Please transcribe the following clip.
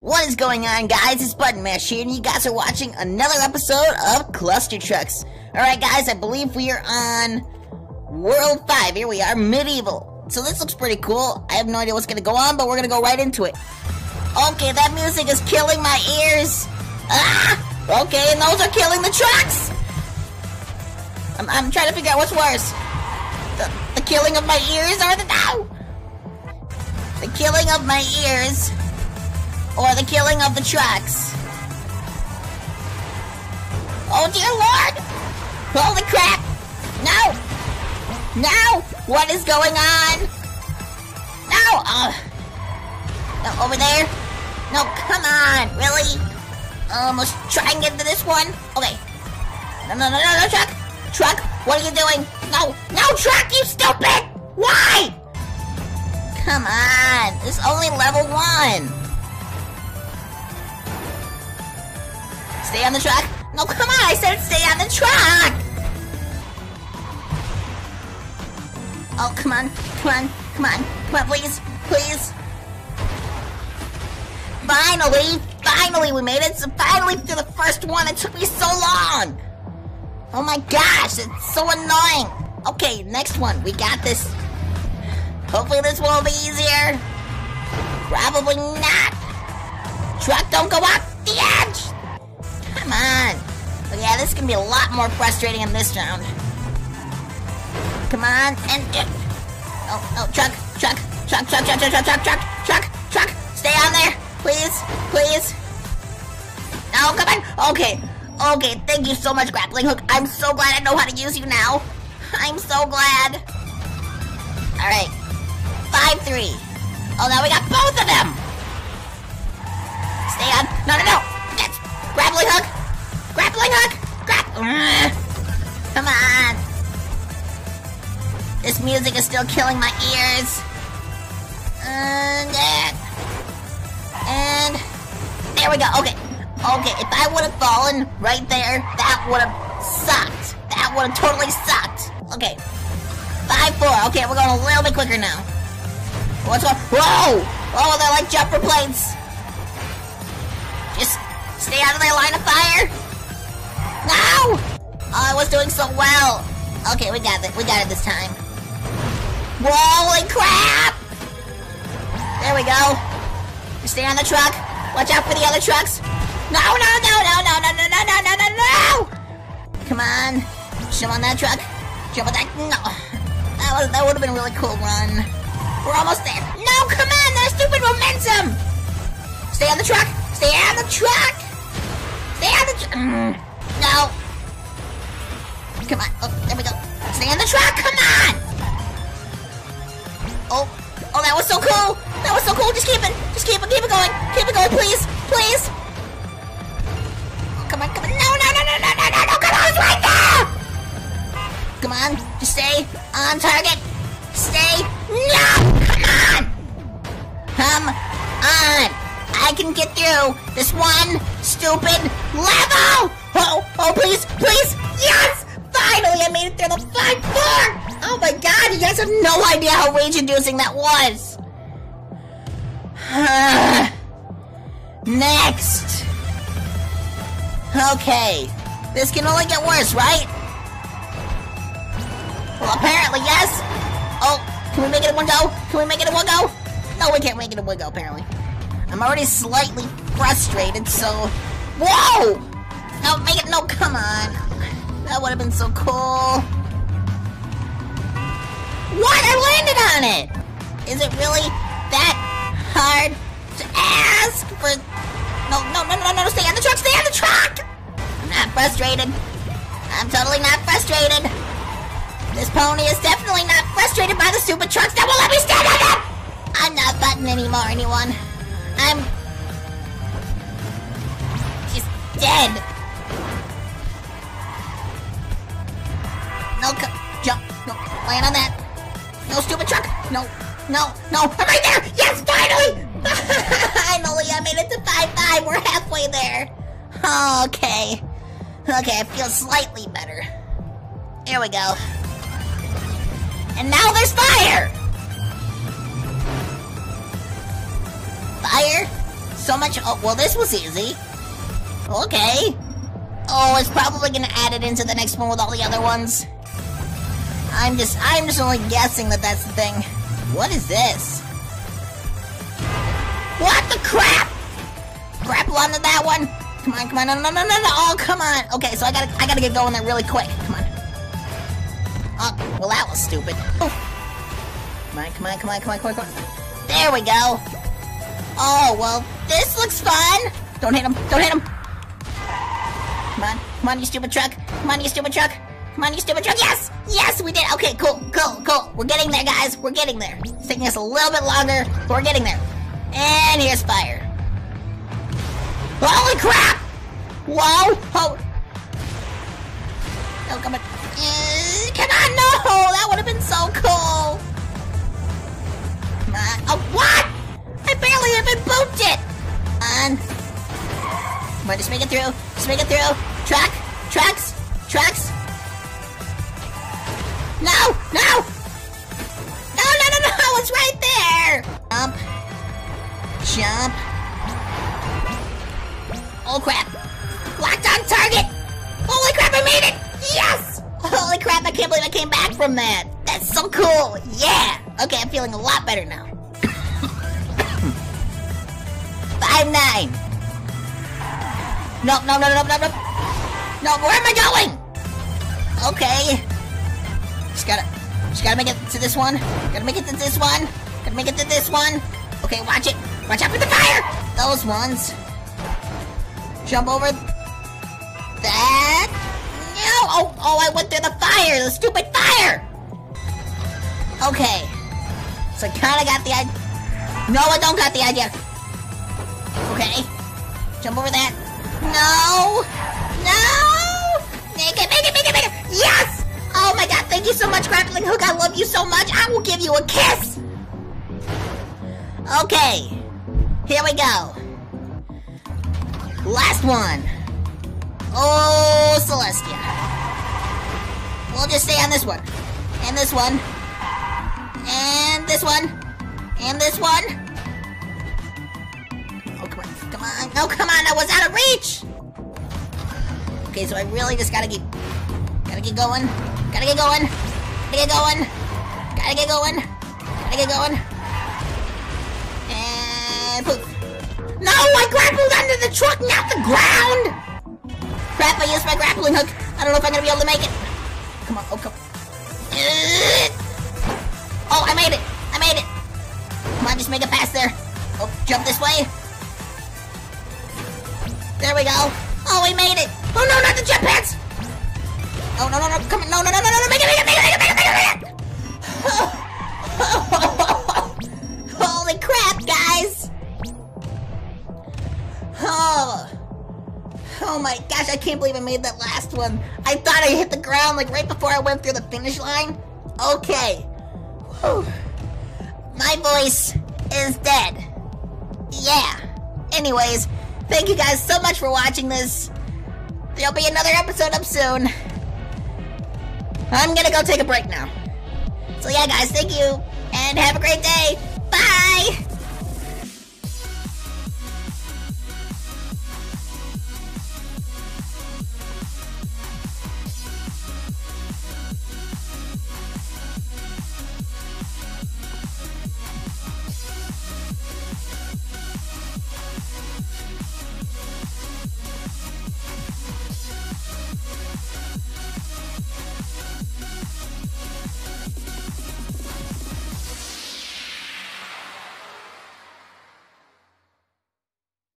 What is going on, guys? It's Button Mash here, and you guys are watching another episode of Cluster Trucks. Alright, guys, I believe we are on World 5. Here we are, Medieval. So this looks pretty cool. I have no idea what's going to go on, but we're going to go right into it. Okay, that music is killing my ears. Ah! Okay, and those are killing the trucks! I'm trying to figure out what's worse. The killing of my ears or the killing of my ears or the killing of the trucks. Oh dear Lord! Holy crap! No! No! What is going on? No! No, over there? No, come on! Really? Let's try and get into this one. Okay. No, truck! Truck, what are you doing? No, truck, you stupid! Why? Come on, this is only level 1. Stay on the truck. No, come on, I said stay on the truck! Oh, come on, please. Finally, we made it. So finally through the first one. It took me so long. Oh my gosh, it's so annoying. Okay, next one. We got this. Hopefully this will be easier. Probably not. Truck, don't go off the edge. Come on. But yeah, this is going to be a lot more frustrating in this round. Come on, and... Oh, truck. Stay on there, please. No, come on. Okay, thank you so much, Grappling Hook. I'm so glad I know how to use you now. I'm so glad. Alright. 5-3. Oh, now we got both of them. Stay on. No. That's Grappling Hook. Come on. This music is still killing my ears. And there we go. Okay, if I would have fallen right there, that would have sucked. That would have totally sucked. Okay, 5-4. Okay, we're going a little bit quicker now. What's up? Whoa! Oh, they're like jumper plates. Just stay out of their line of fire. No! Oh, I was doing so well. Okay, we got it this time. Holy crap! There we go. You stay on the truck. Watch out for the other trucks. No! Come on. Jump on that truck. Jump on that. No. That would have been a really cool run. We're almost there. No, come on. There's stupid momentum. Stay on the truck. No. Come on. Oh, there we go. Stay on the truck. Come on. Oh, that was so cool. Just keep it going. Keep it going, please. Oh, come on. No, come on, right there. Come on, just stay on target. No, come on. I can get through this one stupid level. Oh, please. Yes, finally I made it through the 5-4. Oh my god, you guys have no idea how rage-inducing that was. Next. Okay. This can only get worse, right? Well, apparently, yes. Oh, can we make it in one go? No, we can't make it in one go, apparently. I'm already slightly frustrated, so... Whoa! No, come on. That would have been so cool. What? I landed on it! Is it really that hard to ask for... No, stay on the truck! I'm not frustrated. I'm totally not frustrated. This pony is definitely not frustrated by the stupid trucks that will let me stand on them! I'm not Button anymore, anyone. I'm... just dead. No, jump. No, land on that. No, stupid truck. No. I'm right there. Yes, finally. Finally, I made it to 5-5. We're halfway there. Okay, I feel slightly better. Here we go. And now there's fire. So much. Oh, well, this was easy. Okay. Oh, it's probably gonna add it into the next one with all the other ones. I'm just only guessing that that's the thing. What is this? What the crap? Grapple onto that one. Come on, come on, no. Oh, come on. Okay, so I gotta get going there really quick. Come on. Oh, well, that was stupid. Oh. Come on. There we go. Oh, well, this looks fun. Don't hit him. Come on, you stupid truck. Yes, we did. Okay, cool. We're getting there, guys. We're getting there. It's taking us a little bit longer, but we're getting there. And here's fire. Holy crap! Whoa! Oh. No, come on. Come on, no! That would have been so cool. Come on. Oh, what? I barely even booped it. Come on, just make it through. Trucks. No! It's right there! Jump. Oh crap. Locked on target! Holy crap, I made it! Yes! Holy crap, I can't believe I came back from that. That's so cool. Yeah! Okay, I'm feeling a lot better now. 5-9. Nope. No, where am I going? Okay. Just gotta make it to this one. Gotta make it to this one. Okay, watch it. Watch out for the fire! Those ones. Jump over that. No! Oh, I went through the fire! The stupid fire! Okay. So I kinda got the idea. No, I don't got the idea. Okay. Jump over that. No! Make it! Yes! Oh my god, thank you so much, Grappling Hook. I love you so much. I will give you a kiss! Okay. Here we go. Last one. Oh, Celestia. We'll just stay on this one. And this one. And this one. Oh, come on. No, come on. I was out of reach. Okay, so I really just gotta get going. And poof. No, I grappled under the truck, not the ground! Crap, I used my grappling hook. I don't know if I'm gonna be able to make it. Come on, oh, come on. Oh, I made it. Come on, just make it past there. Oh, jump this way. There we go. Oh, we made it. Oh, no, not the jump pads. Oh, no, come on, no, make it. Holy crap, guys. Oh my gosh, I can't believe I made that last one. I thought I hit the ground like right before I went through the finish line. Okay. Whew. My voice is dead. Yeah. Anyways, thank you guys so much for watching this. There'll be another episode up soon. I'm gonna go take a break now. So yeah, guys, thank you, and have a great day. Bye!